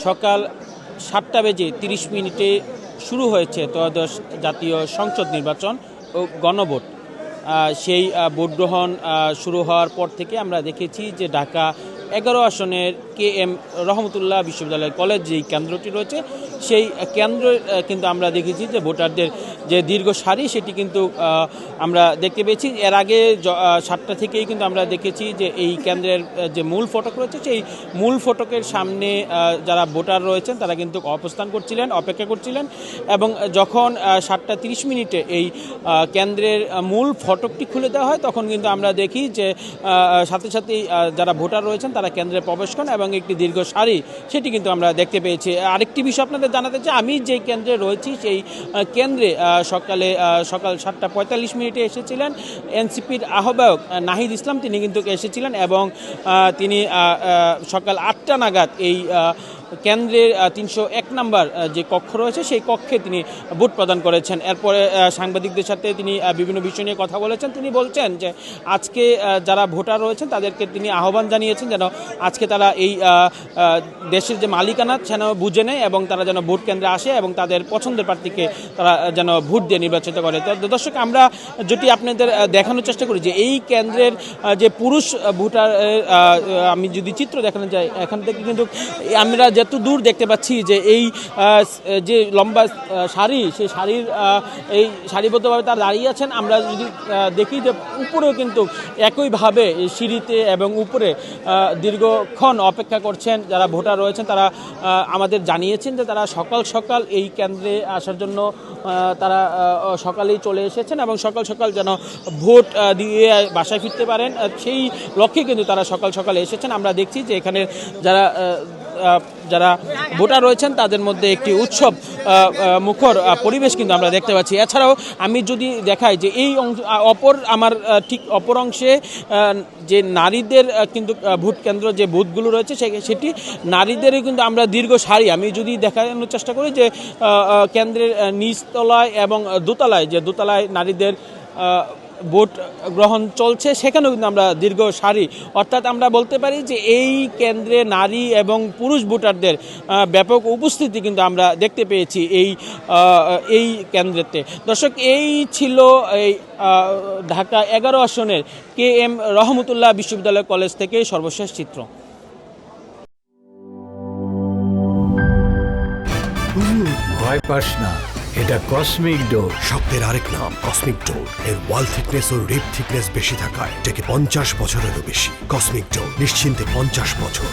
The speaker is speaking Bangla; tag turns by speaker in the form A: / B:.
A: সকাল 7:30 শুরু হয়েছে ত্রয়োদশ জাতীয় সংসদ নির্বাচন ও গণভোট। সেই ভোট গ্রহণ শুরু হওয়ার পর থেকে আমরা দেখেছি যে ঢাকা 11 আসনের KM রহমতুল্লাহ বিশ্ববিদ্যালয় কলেজ যেই কেন্দ্রটি রয়েছে সেই কেন্দ্রে কিন্তু আমরা দেখেছি যে ভোটারদের যে দীর্ঘ সারি সেটি কিন্তু আমরা দেখতে পেয়েছি। এর আগে 7টা থেকেই কিন্তু আমরা দেখেছি যে এই কেন্দ্রের যে মূল ফটক রয়েছে সেই মূল ফটকের সামনে যারা ভোটার রয়েছেন তারা কিন্তু অবস্থান করছিলেন, অপেক্ষা করছিলেন এবং যখন 7:30 এই কেন্দ্রের মূল ফটকটি খুলে দেওয়া হয় তখন কিন্তু আমরা দেখি যে সাথে সাথেই যারা ভোটার রয়েছেন তারা কেন্দ্রে প্রবেশ করেন এবং একটি দীর্ঘ সারি সেটি কিন্তু আমরা দেখতে পেয়েছি। আরেকটি বিষয় আপনাদের জানাতে চাই, আমি যে কেন্দ্রে রয়েছি সেই কেন্দ্রে সকাল 7:45 এসেছিলেন এনসিপির আহ্বায়ক নাহিদ ইসলাম, তিনি কিন্তু এসেছিলেন এবং তিনি সকাল 8টা নাগাদ এই কেন্দ্রের 301 নম্বর যে কক্ষ রয়েছে সেই কক্ষে তিনি ভোট প্রদান করেছেন। এরপরে সাংবাদিকদের সাথে তিনি বিভিন্ন বিষয় নিয়ে কথা বলেছেন। তিনি বলছেন যে আজকে যারা ভোটার রয়েছেন তাদেরকে তিনি আহ্বান জানিয়েছেন যেন আজকে তারা এই দেশের যে মালিকানা যেন বুঝে নেয় এবং তারা যেন ভোট কেন্দ্রে আসে এবং তাদের পছন্দের প্রার্থীকে তারা যেন ভোট দিয়ে নির্বাচিত করে। তো দর্শক, আমরা যেটি আপনাদের দেখানোর চেষ্টা করি যে এই কেন্দ্রের যে পুরুষ ভোটার, আমি যদি চিত্র দেখানো যায় এখান থেকে কিন্তু আমরা যত দূর দেখতে পাচ্ছি যে এই যে লম্বা সারি সেই সারির এই সারিবদ্ধভাবে তারা দাঁড়িয়ে আছেন। আমরা যদি দেখি যে উপরেও কিন্তু একইভাবে সিঁড়িতে এবং উপরে দীর্ঘক্ষণ অপেক্ষা করছেন যারা ভোটার রয়েছেন। তারা আমাদের জানিয়েছেন যে তারা সকাল সকাল এই কেন্দ্রে আসার জন্য তারা সকালেই চলে এসেছেন এবং সকাল সকাল যেন ভোট দিয়ে বাসায় ফিরতে পারেন সেই লক্ষ্যে কিন্তু তারা সকাল সকালে এসেছেন। আমরা দেখছি যে এখানে যারা ভোটার রয়েছেন তাদের মধ্যে একটি উৎসব মুখর পরিবেশ কিন্তু আমরা দেখতে পাচ্ছি। এছাড়াও আমি যদি দেখাই যে এই আমার ঠিক অপর অংশে যে নারীদের কিন্তু ভোট কেন্দ্র যে বুথগুলো রয়েছে সেটি নারীদেরই কিন্তু আমরা দীর্ঘ সারি, আমি যদি দেখানোর চেষ্টা করি যে কেন্দ্রের নিচতলায় এবং দোতলায় নারীদের ভোট গ্রহণ চলছে, সেখানেও কিন্তু আমরা দীর্ঘ সারি, অর্থাৎ আমরা বলতে পারি যে এই কেন্দ্রে নারী এবং পুরুষ ভোটারদের ব্যাপক উপস্থিতি কিন্তু আমরা দেখতে পেয়েছি এই কেন্দ্রেতে। দর্শক, এই ছিল এই ঢাকা 11 আসনের KM রহমতুল্লাহ বিশ্ববিদ্যালয় কলেজ থেকে সর্বশেষ চিত্র।
B: ভয় পাস না, এটা কসমিক ডোর।
C: শব্দের আরেক নাম কসমিক ডোর। এর ওয়াল থিকনেস ও রিপ থিকনেস বেশি থাকায় এটাকে 50 বছরেরও বেশি। কসমিক ডোর, নিশ্চিন্তে 50 বছর।